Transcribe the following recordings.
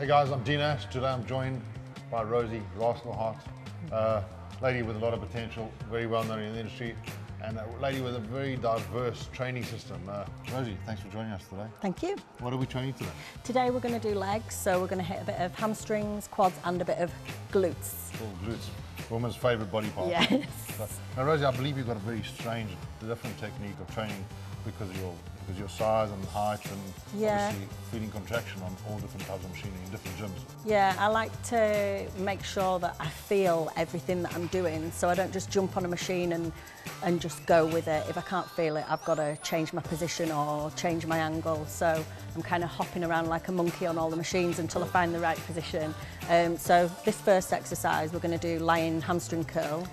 Hey guys, I'm Dean Ash. Today I'm joined by Rosie Rascal, lady with a lot of potential, very well known in the industry, and a lady with a very diverse training system. Rosie, thanks for joining us today. Thank you. What are we training today? Today we're going to do legs, so we're going to hit a bit of hamstrings, quads and a bit of glutes. Oh, glutes, woman's favourite body part. Yes. Now Rosie, I believe you've got a very strange, different technique of training because of your size and height and obviously feeling contraction on all different types of machinery in different gyms. Yeah, I like to make sure that I feel everything that I'm doing, so I don't just jump on a machine and just go with it. If I can't feel it, I've got to change my position or change my angle. So I'm kind of hopping around like a monkey on all the machines until I find the right position. So this first exercise, we're going to do lying hamstring curl,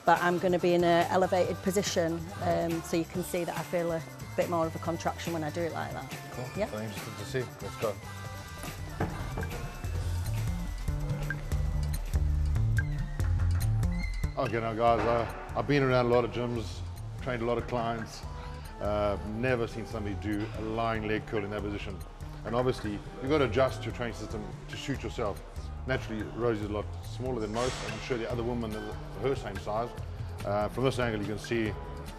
but I'm going to be in an elevated position, so you can see that I feel a bit more of a contraction when I do it like that. Cool. Yeah. Very interesting to see. Let's go. Okay, now guys, I've been around a lot of gyms, trained a lot of clients, never seen somebody do a lying leg curl in that position. And obviously, you've got to adjust your training system to suit yourself. Naturally, Rosie's a lot smaller than most. I'm sure the other woman is her same size. From this angle, you can see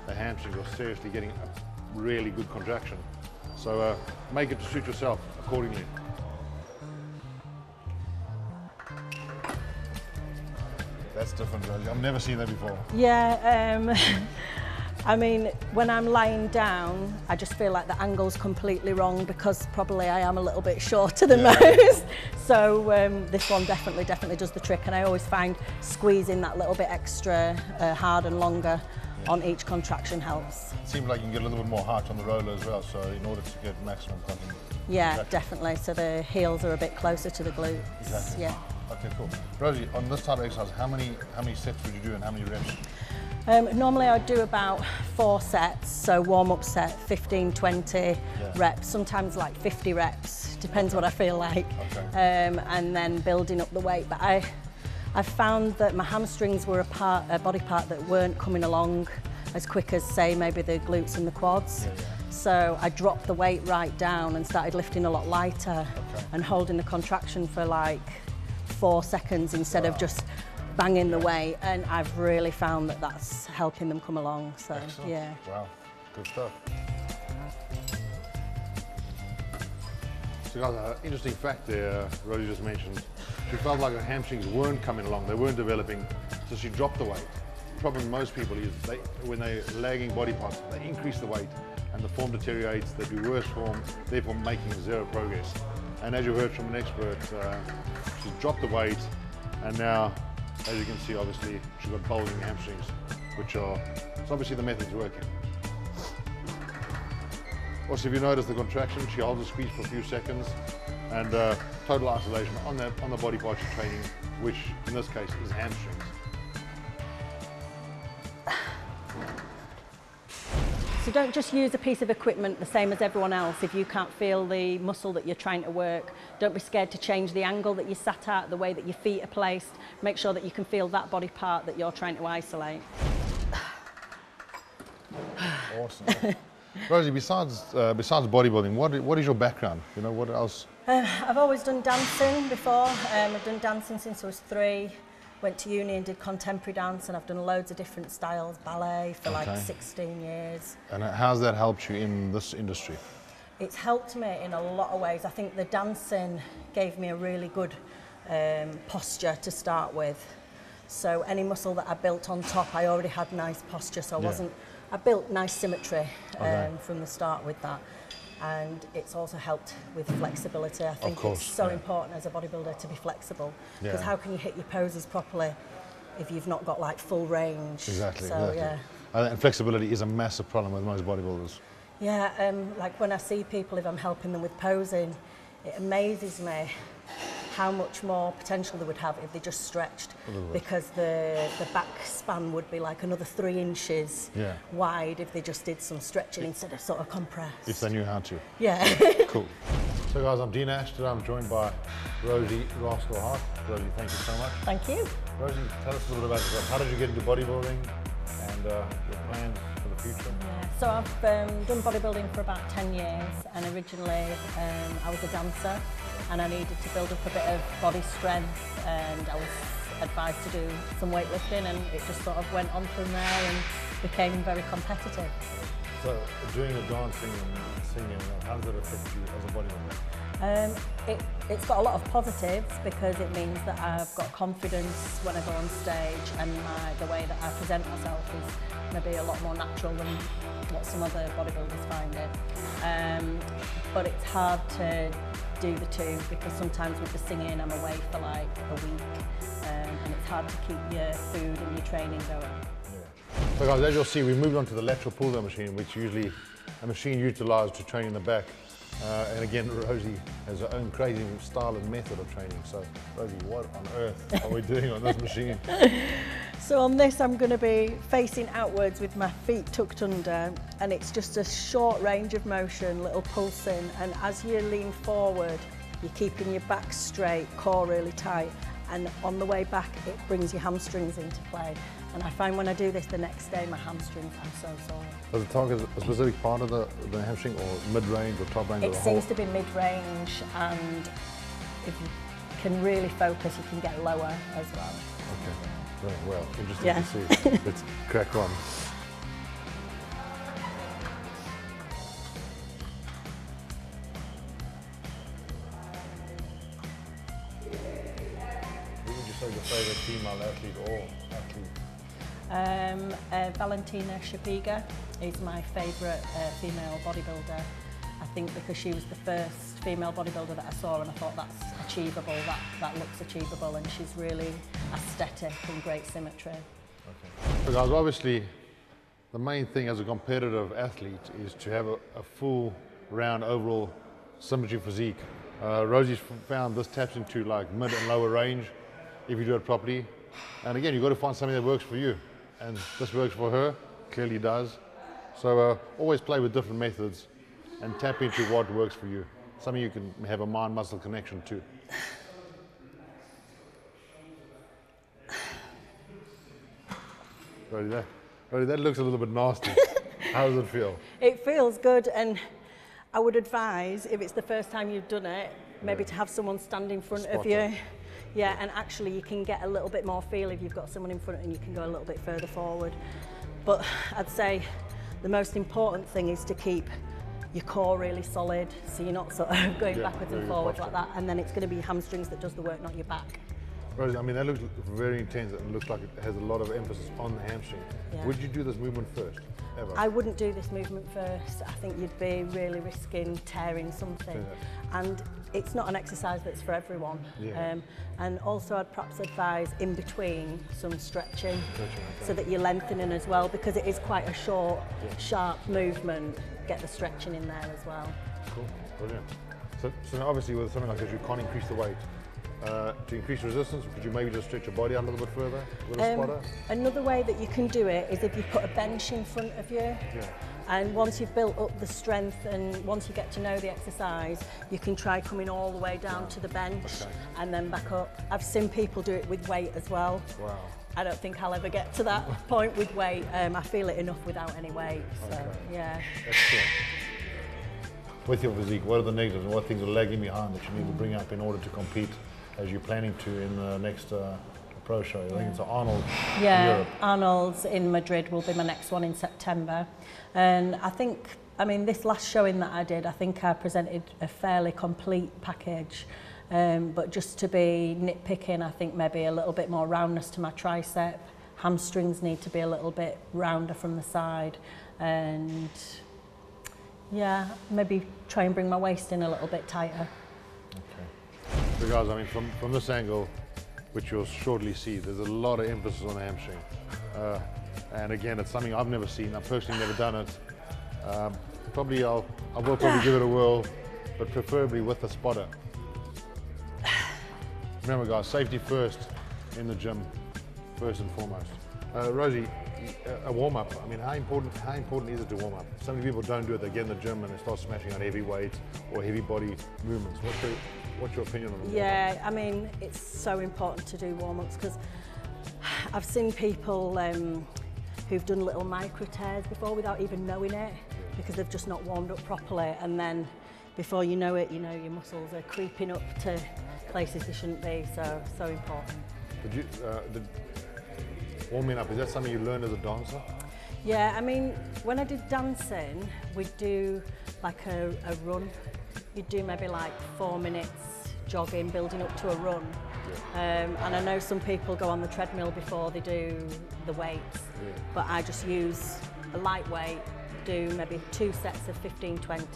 the hamstrings are seriously getting a really good contraction. So make it to suit yourself accordingly. That's different, Rosie. I've never seen that before. Yeah, I mean, when I'm lying down, I just feel like the angle's completely wrong because probably I am a little bit shorter than most. So this one definitely does the trick, and I always find squeezing that little bit extra hard and longer on each contraction helps. It seems like you can get a little bit more height on the roller as well, so in order to get maximum content. Yeah, definitely. So the heels are a bit closer to the glutes. Exactly. Yeah. Okay, cool. Rosie, on this type of exercise, how many sets would you do and how many reps? Normally I'd do about 4 sets, so warm-up set, 15, 20 reps, sometimes like 50 reps, depends what I feel like, and then building up the weight. But I found that my hamstrings were a body part that weren't coming along as quick as, say, maybe the glutes and the quads. So I dropped the weight right down and started lifting a lot lighter and holding the contraction for like 4 seconds instead of just banging the weight, and I've really found that that's helping them come along. So excellent. Yeah. Wow, good stuff. So guys, interesting fact there, Rosie just mentioned. She felt like her hamstrings weren't coming along, they weren't developing, so she dropped the weight. The problem with most people is when they're lagging body parts, they increase the weight and the form deteriorates, they do worse form, therefore making zero progress. And as you heard from an expert, she dropped the weight, and now, as you can see, obviously, she's got bulging hamstrings, so obviously the method's working. Also, if you notice the contraction, she holds the squeeze for a few seconds, and total isolation on the body part she's training, which in this case is hamstrings. So don't just use a piece of equipment the same as everyone else if you can't feel the muscle that you're trying to work. Don't be scared to change the angle that you sat at, the way that your feet are placed. Make sure that you can feel that body part that you're trying to isolate. Awesome. Rosie, besides bodybuilding, what is your background? You know, what else? I've always done dancing before. I've done dancing since I was 3. Went to uni and did contemporary dance, and I've done loads of different styles, ballet for like 16 years. And how's that helped you in this industry? It's helped me in a lot of ways. I think the dancing gave me a really good posture to start with. So any muscle that I built on top, I already had nice posture, so I built nice symmetry from the start with that. And it's also helped with flexibility. I think it's so important as a bodybuilder to be flexible, because how can you hit your poses properly if you've not got like full range? Exactly. So, And flexibility is a massive problem with most bodybuilders. Yeah, like when I see people, if I'm helping them with posing, it amazes me how much more potential they would have if they just stretched, because the back span would be like another 3 inches wide if they just did some stretching instead of sort of compressed. If they knew how to. Yeah. Cool. So guys, I'm Dean Ash. Today I'm joined by Rosie Rascal. Rosie, thank you so much. Thank you. Rosie, tell us a little bit about yourself. How did you get into bodybuilding and your plans for the future? Yeah. So I've done bodybuilding for about 10 years, and originally I was a dancer and I needed to build up a bit of body strength, and I was advised to do some weightlifting, and it just sort of went on from there and became very competitive. So doing the dancing and singing, how does it affect you as a bodybuilder? It's got a lot of positives because it means that I've got confidence when I go on stage, and the way that I present myself is maybe a lot more natural than what some other bodybuilders find it. But it's hard to do the two because sometimes with the singing I'm away for like a week, and it's hard to keep your food and your training going. Yeah. So guys, as you'll see, we moved on to the lateral pull-down machine, which is usually a machine utilised to train in the back. And again, Rosie has her own crazy style and method of training. So, Rosie, what on earth are we doing on this machine? So on this, I'm going to be facing outwards with my feet tucked under, and it's just a short range of motion, little pulsing. And as you lean forward, you're keeping your back straight, core really tight. And on the way back, it brings your hamstrings into play. And I find when I do this the next day, my hamstrings are so sore. Does it target a specific part of the hamstring, or mid-range or top range? It seems to be mid-range, and if you can really focus, you can get lower as well. Okay, very well, interesting to see. Let's crack on. Who would you say your favourite female athlete or athlete? Valentina Shapiga is my favourite female bodybuilder. I think because she was the first female bodybuilder that I saw, and I thought that's achievable, that looks achievable, and she's really aesthetic and great symmetry. Okay. So guys, obviously the main thing as a competitive athlete is to have a full round overall symmetry physique. Rosie's found this taps into like mid and lower range if you do it properly. And again, you've got to find something that works for you. And this works for her, clearly does. So always play with different methods and tap into what works for you. Something you can have a mind-muscle connection to. Rosie, that looks a little bit nasty. How does it feel? It feels good, and I would advise, if it's the first time you've done it, maybe to have someone stand in front of you. Yeah, and actually you can get a little bit more feel if you've got someone in front, and you can go a little bit further forward. But I'd say the most important thing is to keep your core really solid, so you're not sort of going backwards and forwards like that, and then it's going to be your hamstrings that does the work, not your back. Rosie, I mean, that looks very intense and looks like it has a lot of emphasis on the hamstring. Yeah. Would you do this movement first, ever? I wouldn't do this movement first. I think you'd be really risking tearing something. And it's not an exercise that's for everyone. Yeah. And also I'd perhaps advise in between some stretching so that you're lengthening as well, because it is quite a short, sharp movement. Get the stretching in there as well. Cool, brilliant. So now obviously with something like this, you can't increase the weight. To increase resistance, could you maybe just stretch your body out a little bit further with a spotter? Another way that you can do it is if you put a bench in front of you. Yeah. And once you've built up the strength and once you get to know the exercise, you can try coming all the way down to the bench and then back up. I've seen people do it with weight as well. Wow. I don't think I'll ever get to that point with weight. I feel it enough without any weight, so yeah. Excellent. With your physique, what are the negatives and what things are lagging behind that you need to bring up in order to compete as you're planning to in the next pro show? I think it's Arnold in Europe. Arnold's in Madrid will be my next one in September. And I mean, this last showing that I did, I think I presented a fairly complete package. But just to be nitpicking, I think maybe a little bit more roundness to my tricep. Hamstrings need to be a little bit rounder from the side. And yeah, maybe try and bring my waist in a little bit tighter. Okay. So guys, I mean, from this angle, which you'll shortly see, there's a lot of emphasis on the hamstring. And again, it's something I've never seen. I've personally never done it. I will probably give it a whirl, but preferably with a spotter. Remember guys, safety first in the gym, first and foremost. Rosie, a warm-up, I mean, how important is it to warm up? So many people don't do it, they get in the gym and they start smashing out heavy weights or heavy body movements. What's your opinion on the warm-up? Yeah, I mean, it's so important to do warm-ups because I've seen people who've done little micro tears before without even knowing it, because they've just not warmed up properly, and then before you know it, you know, your muscles are creeping up to places they shouldn't be, so important. Warming up, is that something you learned as a dancer? Yeah, I mean, when I did dancing, we'd do like a run. You'd do maybe like 4 minutes jogging, building up to a run. And I know some people go on the treadmill before they do the weights, but I just use a light weight, do maybe 2 sets of 15, 20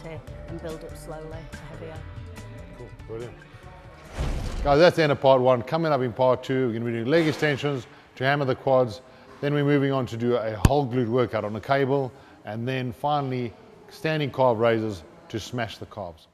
and build up slowly to heavier. Cool, brilliant. Guys, that's the end of part 1. Coming up in part 2, we're going to be doing leg extensions to hammer the quads. Then we're moving on to do a whole glute workout on a cable, and then finally standing carb raises to smash the carbs.